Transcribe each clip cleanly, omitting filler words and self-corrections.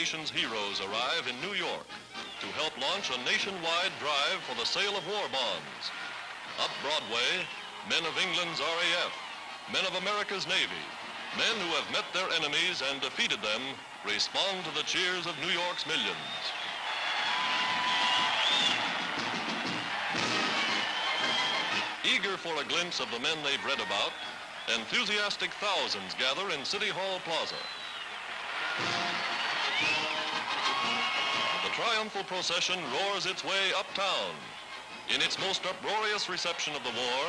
nation's heroes arrive in New York to help launch a nationwide drive for the sale of war bonds. Up Broadway, men of England's RAF, men of America's Navy, men who have met their enemies and defeated them, respond to the cheers of New York's millions. Eager for a glimpse of the men they've read about, enthusiastic thousands gather in City Hall Plaza. The triumphal procession roars its way uptown. In its most uproarious reception of the war,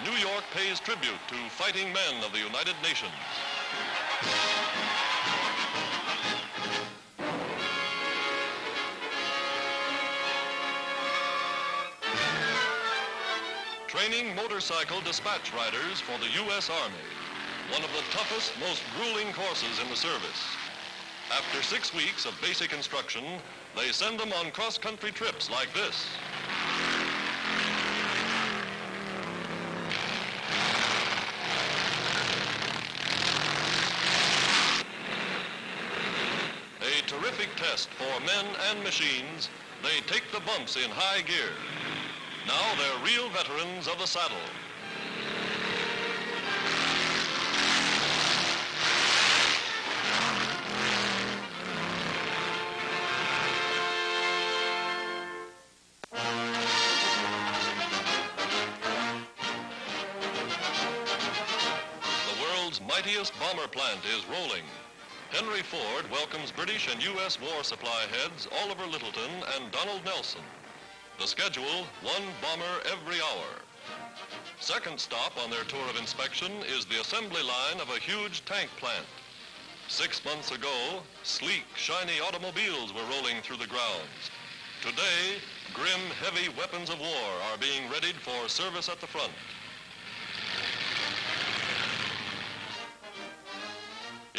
New York pays tribute to fighting men of the United Nations. Training motorcycle dispatch riders for the U.S. Army, one of the toughest, most grueling courses in the service. After 6 weeks of basic instruction, they send them on cross-country trips like this. A terrific test for men and machines. They take the bumps in high gear. Now they're real veterans of the saddle. The world's mightiest bomber plant is rolling. Henry Ford welcomes British and U.S. war supply heads Oliver Littleton and Donald Nelson. The schedule, one bomber every hour. Second stop on their tour of inspection is the assembly line of a huge tank plant. 6 months ago, sleek, shiny automobiles were rolling through the grounds. Today, grim, heavy weapons of war are being readied for service at the front.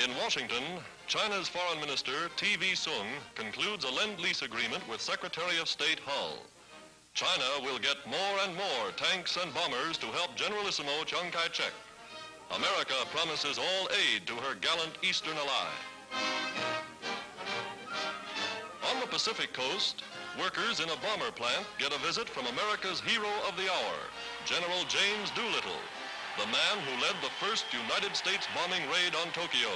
In Washington, China's Foreign Minister T.V. Soong concludes a Lend-Lease agreement with Secretary of State Hull. China will get more and more tanks and bombers to help Generalissimo Chiang Kai-shek. America promises all aid to her gallant eastern ally. On the Pacific coast, workers in a bomber plant get a visit from America's hero of the hour, General James Doolittle, the man who led the first United States bombing raid on Tokyo.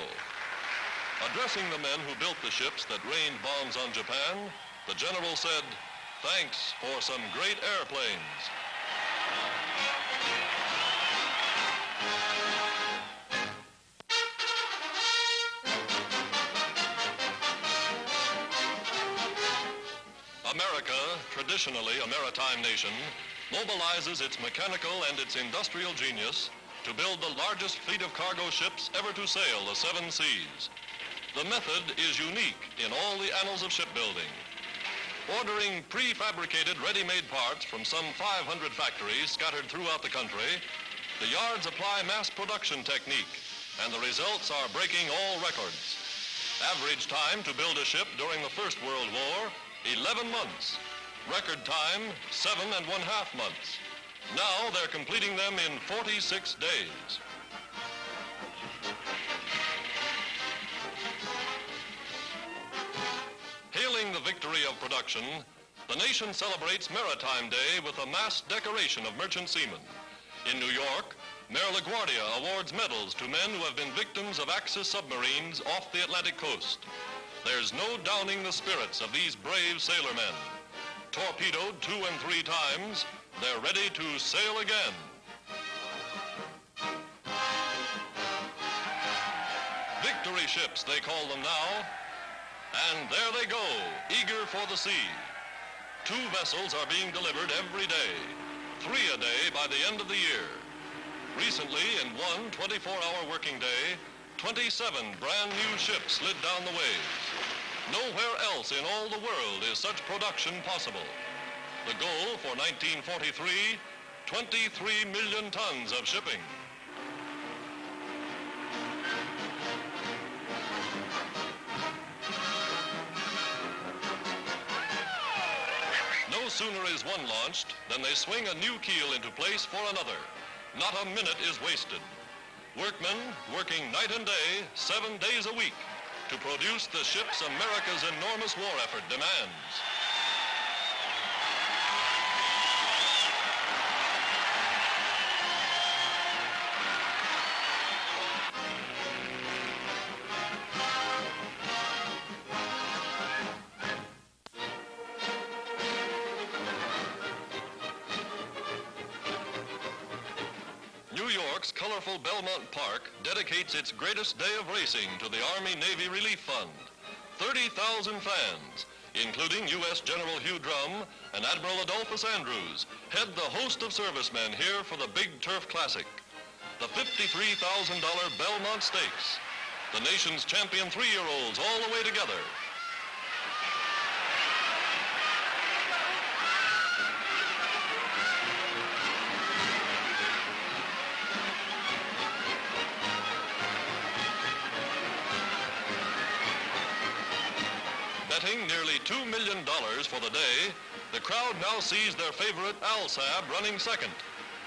Addressing the men who built the ships that rained bombs on Japan, the general said, "Thanks for some great airplanes." America, traditionally a maritime nation, mobilizes its mechanical and its industrial genius to build the largest fleet of cargo ships ever to sail the 7 seas. The method is unique in all the annals of shipbuilding. Ordering prefabricated ready-made parts from some 500 factories scattered throughout the country, the yards apply mass production technique, and the results are breaking all records. Average time to build a ship during the First World War, 11 months. Record time, 7½ months. Now they're completing them in 46 days. Hailing the victory of production, the nation celebrates Maritime Day with a mass decoration of merchant seamen. In New York, Mayor LaGuardia awards medals to men who have been victims of Axis submarines off the Atlantic coast. There's no downing the spirits of these brave sailormen. Torpedoed 2 and 3 times, they're ready to sail again. Victory ships, they call them now. And there they go, eager for the sea. 2 vessels are being delivered every day, 3 a day by the end of the year. Recently, in one 24-hour working day, 27 brand new ships slid down the waves. Nowhere else in all the world is such production possible. The goal for 1943, 23 million tons of shipping. No sooner is one launched than they swing a new keel into place for another. Not a minute is wasted. Workmen working night and day, 7 days a week. to produce the ships America's enormous war effort demands. New York's colorful Belmont Park dedicates its greatest day of racing to the Army-Navy Relief Fund. 30,000 fans, including U.S. General Hugh Drum and Admiral Adolphus Andrews, head the host of servicemen here for the Big Turf Classic, the $53,000 Belmont Stakes, the nation's champion three-year-olds all the way together. Betting nearly $2 million for the day, the crowd now sees their favorite Alsab running second.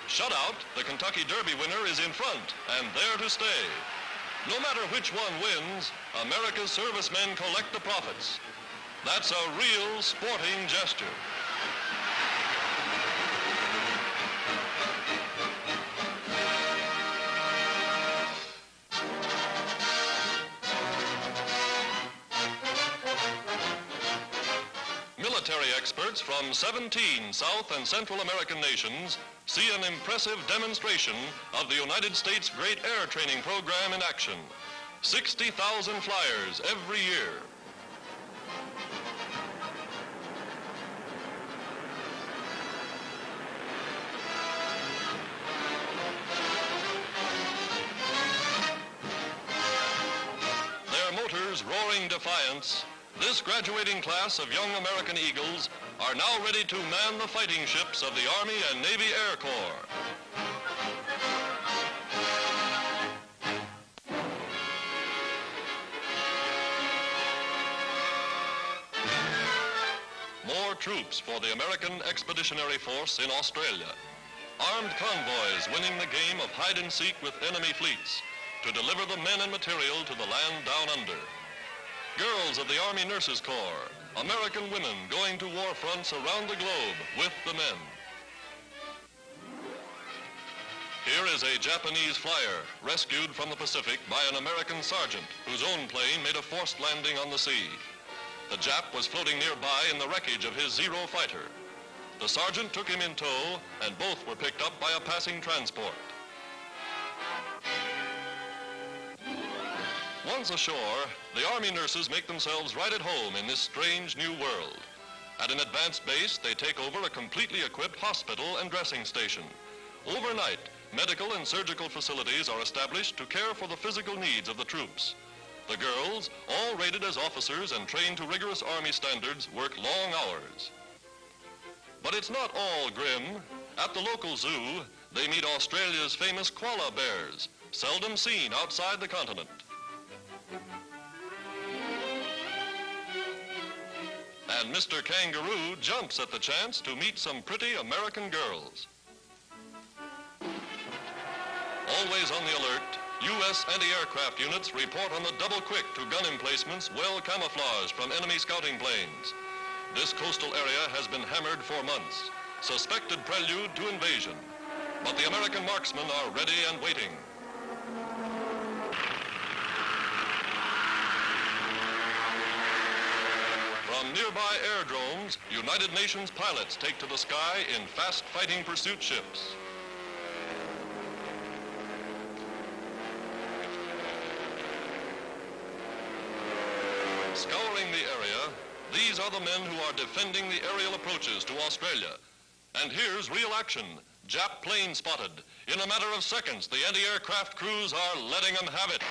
Shutout, the Kentucky Derby winner, is in front and there to stay. No matter which one wins, America's servicemen collect the profits. That's a real sporting gesture. Military experts from 17 South and Central American nations see an impressive demonstration of the United States' great air training program in action. 60,000 flyers every year. Their motors roaring defiance, this graduating class of young American Eagles are now ready to man the fighting ships of the Army and Navy Air Corps. More troops for the American Expeditionary Force in Australia. Armed convoys winning the game of hide and seek with enemy fleets to deliver the men and material to the land down under. Girls of the Army Nurses Corps, American women going to war fronts around the globe with the men. Here is a Japanese flyer rescued from the Pacific by an American sergeant whose own plane made a forced landing on the sea. The Jap was floating nearby in the wreckage of his Zero fighter. The sergeant took him in tow and both were picked up by a passing transport. Once ashore, the Army nurses make themselves right at home in this strange new world. At an advanced base, they take over a completely equipped hospital and dressing station. Overnight, medical and surgical facilities are established to care for the physical needs of the troops. The girls, all rated as officers and trained to rigorous Army standards, work long hours. But it's not all grim. At the local zoo, they meet Australia's famous koala bears, seldom seen outside the continent. And Mr. Kangaroo jumps at the chance to meet some pretty American girls. Always on the alert, U.S. anti-aircraft units report on the double quick to gun emplacements well camouflaged from enemy scouting planes. This coastal area has been hammered for months, suspected prelude to invasion. But the American marksmen are ready and waiting. From nearby airdromes, United Nations pilots take to the sky in fast fighting pursuit ships. Scouring the area, these are the men who are defending the aerial approaches to Australia. And here's real action. Jap plane spotted. In a matter of seconds, the anti-aircraft crews are letting them have it.